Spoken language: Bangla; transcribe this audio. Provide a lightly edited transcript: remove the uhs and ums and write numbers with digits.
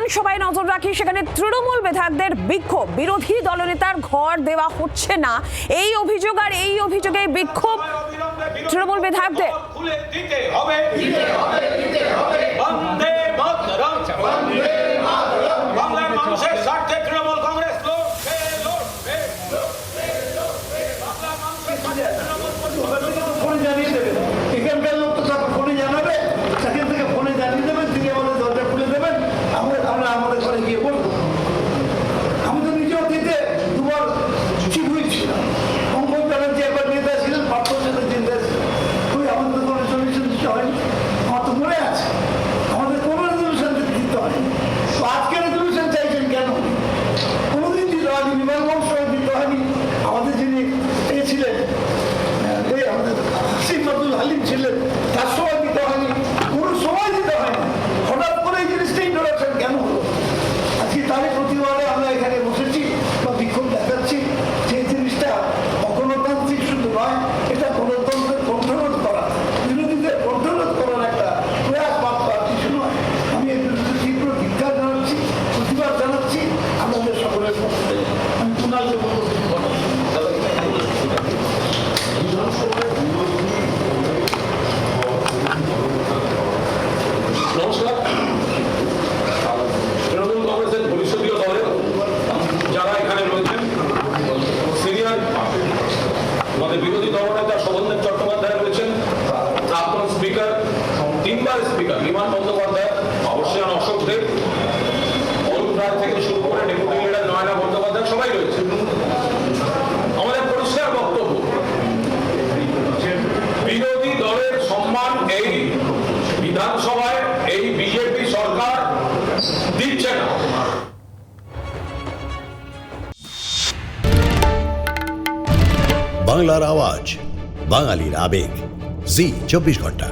বিধানসভায় নজর রাখি, সেখানে তৃণমূল বিধায়কদের বিক্ষোভ, বিরোধী দলনেতার ঘর দেওয়া হচ্ছে না এই অভিযোগ, আর এই অভিযোগে বিক্ষোভ তৃণমূল বিধায়কদের। বিরোধী দলনেতা শোভনদেব চট্টোপাধ্যায় রয়েছেন, প্রাক্তন স্পিকার, তিনবার স্পিকার বিমান বন্দ্যোপাধ্যায়, অবশ্যই অশোক দেব, অরুণ রায় থেকে শুরু করে ডেপুটি লিডার নয়না বন্দ্যোপাধ্যায় সবাই রয়েছে। আমাদের পরিষ্কার বক্তব্য, বিরোধী দলের সম্মান এই বিধানসভায় এই বিজেপি সরকার দিচ্ছে না। বাংলার আওয়াজ, বাঙালির আবেগ, জি 24 ঘন্টা।